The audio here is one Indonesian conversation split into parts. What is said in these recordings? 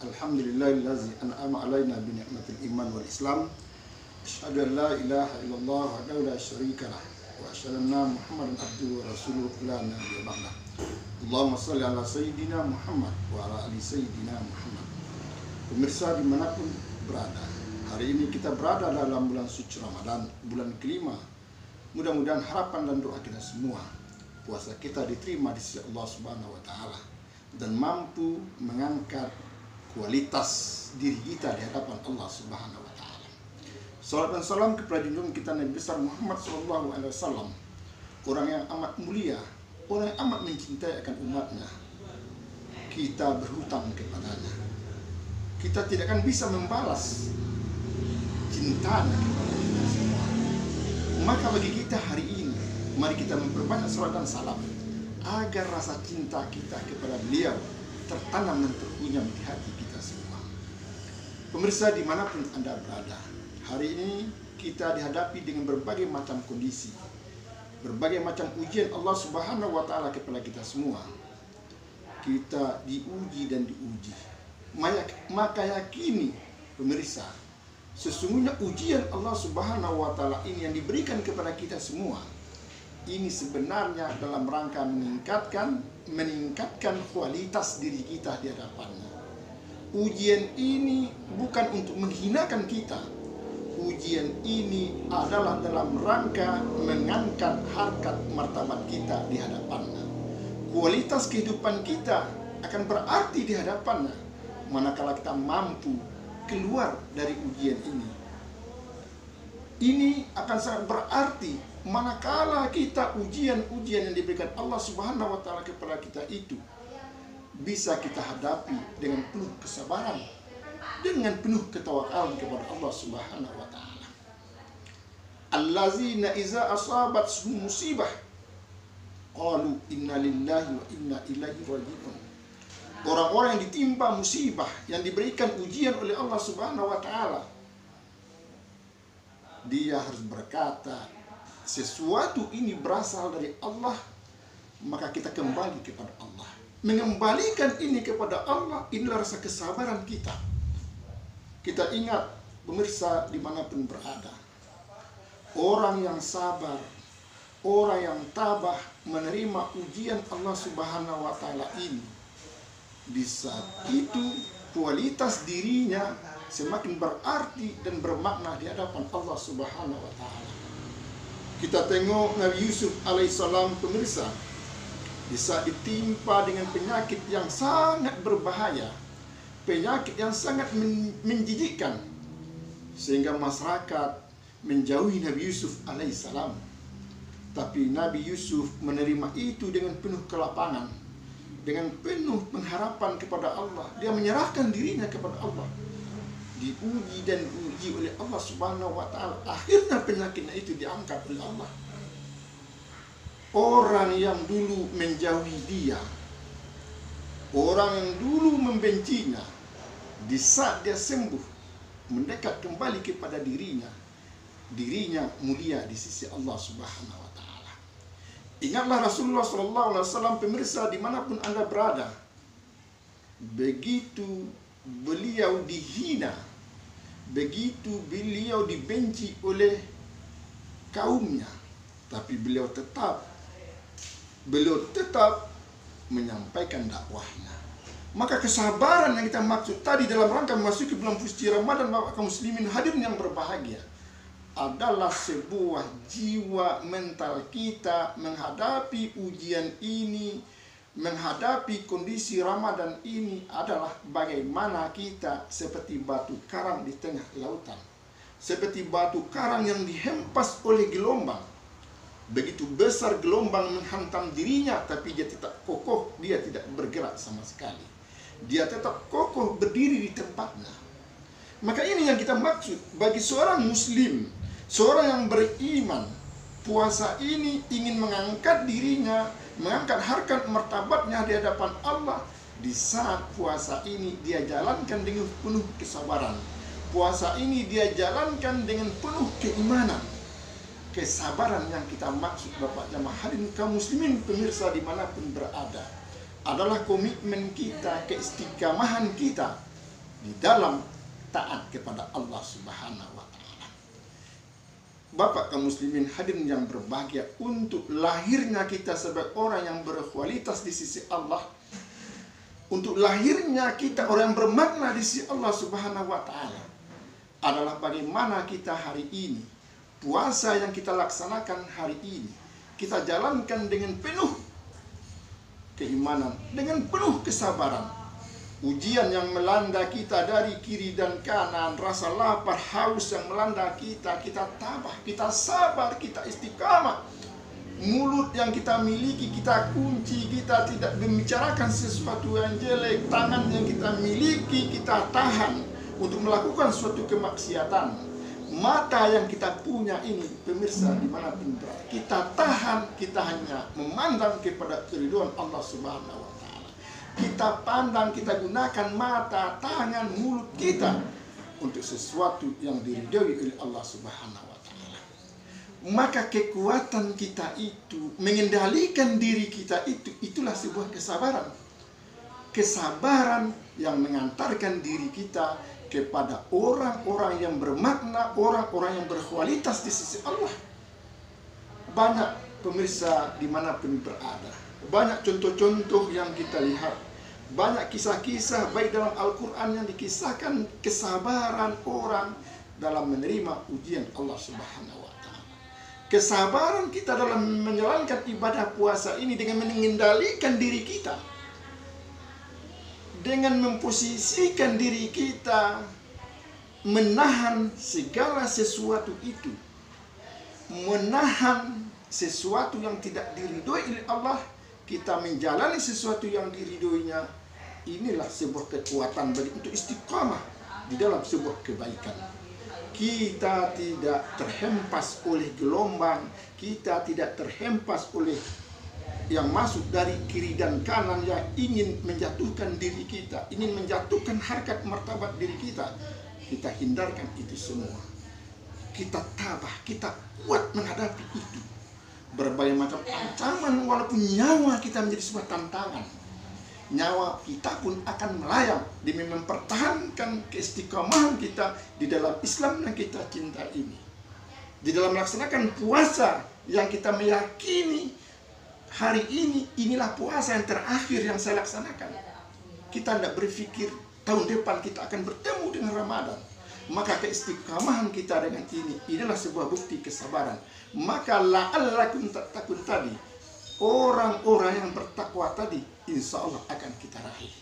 Alhamdulillahillazi an'ama alaina bi ni'matil iman wal islam. Asyhadu an la ilaha illallah wahdahu la syarikalah wa asyhadu anna Muhammadan abduhu wa rasuluhu la nabiyya ba'dah. Allahumma shalli ala sayyidina Muhammad wa ala ali sayyidina Muhammad. Pemirsa dimanapun berada, hari ini kita berada dalam bulan suci Ramadan, bulan kelima. Mudah-mudahan harapan dan doa kita semua, puasa kita diterima di sisi Allah Subhanahu wa taala dan mampu mengangkat kualitas diri kita di hadapan Allah Subhanahu wa taala. Salam dan salam kepada junjungan kita Nabi besar Muhammad sallallahu alaihi wasallam, orang yang amat mulia, orang yang amat mencintai akan umatnya. Kita berhutang kepadanya. Kita tidak akan bisa membalas cintanya kepada kita semua. Maka bagi kita hari ini, mari kita memperbanyak salat dan salam agar rasa cinta kita kepada beliau tertanam dan terkunyam di hati kita semua. Pemirsa dimanapun Anda berada, hari ini kita dihadapi dengan berbagai macam kondisi, berbagai macam ujian Allah Subhanahu wa taala kepada kita semua. Kita diuji dan diuji. Maka yakini pemirsa, sesungguhnya ujian Allah Subhanahu wa taala ini yang diberikan kepada kita semua, ini sebenarnya dalam rangka meningkatkan kualitas diri kita di hadapannya. Ujian ini bukan untuk menghinakan kita. Ujian ini adalah dalam rangka mengangkat harkat martabat kita di hadapannya. Kualitas kehidupan kita akan berarti di hadapannya manakala kita mampu keluar dari ujian ini. Ini akan sangat berarti manakala kita ujian-ujian yang diberikan Allah Subhanahu wa taala kepada kita itu bisa kita hadapi dengan penuh kesabaran, dengan penuh ketawakalan kepada Allah Subhanahu wa taala. Allazina iza asabathum musibah qalu inna lillahi wa inna ilaihi raji'un. Orang-orang yang ditimpa musibah, yang diberikan ujian oleh Allah Subhanahu wa taala, dia harus berkata, sesuatu ini berasal dari Allah, maka kita kembali kepada Allah. Mengembalikan ini kepada Allah, inilah rasa kesabaran kita. Kita ingat, pemirsa dimanapun berada, orang yang sabar, orang yang tabah menerima ujian Allah Subhanahu wa taala ini, di saat itu kualitas dirinya semakin berarti dan bermakna di hadapan Allah Subhanahu wa taala. Kita tengok Nabi Yusuf alaihissalam, pemirsa, di saat ditimpa dengan penyakit yang sangat berbahaya, penyakit yang sangat menjijikkan, sehingga masyarakat menjauhi Nabi Yusuf alaihissalam. Tapi Nabi Yusuf menerima itu dengan penuh kelapangan, dengan penuh pengharapan kepada Allah. Dia menyerahkan dirinya kepada Allah. Diuji dan diuji oleh Allah Subhanahu wa taala. Akhirnya penyakitnya itu diangkat oleh Allah. Orang yang dulu menjauhi dia, orang yang dulu membencinya, di saat dia sembuh, mendekat kembali kepada dirinya mulia di sisi Allah Subhanahu wa taala. Ingatlah Rasulullah SAW, pemirsa dimanapun Anda berada, begitu beliau dihina, begitu beliau dibenci oleh kaumnya, tapi beliau tetap menyampaikan dakwahnya. Maka kesabaran yang kita maksud tadi dalam rangka memasuki bulan suci Ramadan, Bapak kaum muslimin hadirin yang berbahagia, adalah sebuah jiwa mental kita menghadapi ujian ini, menghadapi kondisi Ramadan ini adalah bagaimana kita seperti batu karang di tengah lautan, seperti batu karang yang dihempas oleh gelombang. Begitu besar gelombang menghantam dirinya, tapi dia tetap kokoh, dia tidak bergerak sama sekali. Dia tetap kokoh berdiri di tempatnya. Maka ini yang kita maksud bagi seorang muslim, seorang yang beriman. Puasa ini ingin mengangkat dirinya, mengangkat harkat martabatnya di hadapan Allah. Di saat puasa ini dia jalankan dengan penuh kesabaran. Puasa ini dia jalankan dengan penuh keimanan. Kesabaran yang kita maksud, Bapak jamaah hadirin kaum muslimin pemirsa dimanapun berada, adalah komitmen kita, keistiqamahan kita di dalam taat kepada Allah Subhanahu wa Ta'ala. Bapak kaum muslimin hadirin yang berbahagia, untuk lahirnya kita sebagai orang yang berkualitas di sisi Allah, untuk lahirnya kita orang yang bermakna di sisi Allah Subhanahu wa Ta'ala, adalah bagaimana kita hari ini, puasa yang kita laksanakan hari ini, kita jalankan dengan penuh keimanan, dengan penuh kesabaran. Ujian yang melanda kita dari kiri dan kanan, rasa lapar, haus yang melanda kita, kita tabah, kita sabar, kita istiqamah. Mulut yang kita miliki kita kunci, kita tidak membicarakan sesuatu yang jelek. Tangan yang kita miliki kita tahan untuk melakukan suatu kemaksiatan. Mata yang kita punya ini, pemirsa dimanapun berada, kita tahan, kita hanya memandang kepada keridhaan Allah Subhanahu wa Ta'ala. Kita pandang, kita gunakan mata, tangan, mulut kita untuk sesuatu yang diridhoi oleh Allah Subhanahu wa Ta'ala. Maka kekuatan kita itu, mengendalikan diri kita itu, itulah sebuah kesabaran. Kesabaran yang mengantarkan diri kita kepada orang-orang yang bermakna, orang-orang yang berkualitas di sisi Allah. Banyak pemirsa dimanapun berada, banyak contoh-contoh yang kita lihat, banyak kisah-kisah baik dalam Al-Quran yang dikisahkan kesabaran orang dalam menerima ujian Allah Subhanahu wa Ta'ala. Kesabaran kita dalam menjalankan ibadah puasa ini dengan mengendalikan diri kita, dengan memposisikan diri kita, menahan segala sesuatu itu, menahan sesuatu yang tidak diridhoi oleh Allah, kita menjalani sesuatu yang diridhoinya. Inilah sebuah kekuatan bagi untuk istiqamah di dalam sebuah kebaikan. Kita tidak terhempas oleh gelombang, kita tidak terhempas oleh yang masuk dari kiri dan kanan yang ingin menjatuhkan diri kita, ingin menjatuhkan harkat martabat diri kita. Kita hindarkan itu semua. Kita tabah, kita kuat menghadapi itu. Berbagai macam ancaman, walaupun nyawa kita menjadi sebuah tantangan, nyawa kita pun akan melayang demi mempertahankan keistiqomahan kita di dalam Islam yang kita cinta ini. Di dalam melaksanakan puasa yang kita meyakini hari ini, inilah puasa yang terakhir yang saya laksanakan. Kita tidak berpikir tahun depan kita akan bertemu dengan Ramadan. Maka keistiqamahan kita dengan ini, inilah sebuah bukti kesabaran. Maka la'allakum tattaqun tadi, orang-orang yang bertakwa tadi, insya Allah akan kita raih.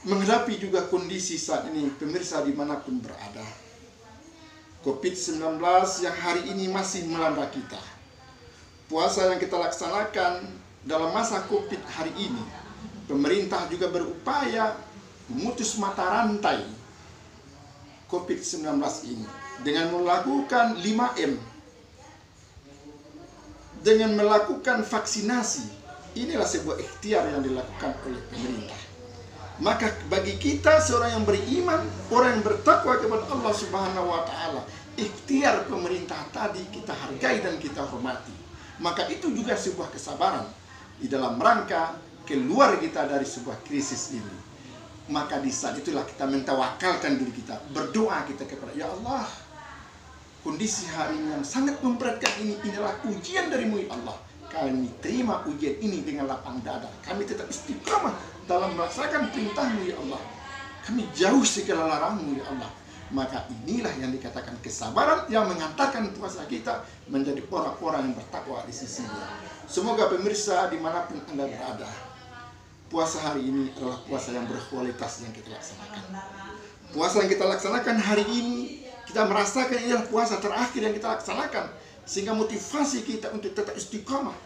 Menghadapi juga kondisi saat ini, pemirsa dimanapun berada, COVID-19 yang hari ini masih melanda kita. Puasa yang kita laksanakan dalam masa COVID hari ini, pemerintah juga berupaya memutus mata rantai COVID-19 ini dengan melakukan 5M, dengan melakukan vaksinasi. Inilah sebuah ikhtiar yang dilakukan oleh pemerintah. Maka bagi kita seorang yang beriman, orang yang bertakwa kepada Allah Subhanahu wa Ta'ala, ikhtiar pemerintah tadi kita hargai dan kita hormati. Maka itu juga sebuah kesabaran di dalam rangka keluar kita dari sebuah krisis ini. Maka di saat itulah kita mentawakalkan diri kita, berdoa kita kepada Ya Allah, kondisi hari ini yang sangat memberatkan ini, inilah ujian darimu ya Allah. Kami terima ujian ini dengan lapang dada. Kami tetap istiqamah dalam melaksanakan perintahmu ya Allah. Kami jauh segala larangmu ya Allah. Maka inilah yang dikatakan kesabaran yang mengantarkan puasa kita menjadi orang-orang yang bertakwa di sisinya. Semoga pemirsa dimanapun Anda berada, puasa hari ini adalah puasa yang berkualitas yang kita laksanakan. Puasa yang kita laksanakan hari ini, kita merasakan inilah puasa terakhir yang kita laksanakan. Sehingga motivasi kita untuk tetap istiqamah,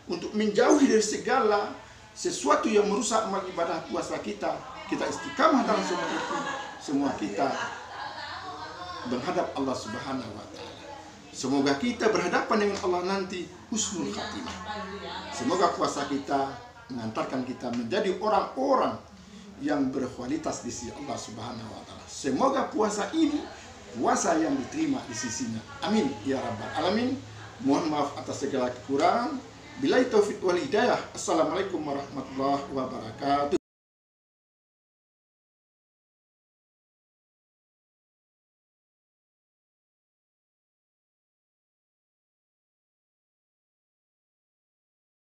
untuk menjauhi dari segala sesuatu yang merusak amal ibadah puasa kita. Kita istiqamah dalam semua itu, semua kita berhadap Allah Subhanahu wa Ta'ala. Semoga kita berhadapan dengan Allah nanti husnul khatimah. Semoga puasa kita mengantarkan kita menjadi orang-orang yang berkualitas di sisi Allah Subhanahu wa Ta'ala. Semoga puasa ini puasa yang diterima di sisinya. Amin ya rabbal alamin. Mohon maaf atas segala kekurangan. Billahi taufiq wal hidayah. Assalamualaikum warahmatullahi wabarakatuh.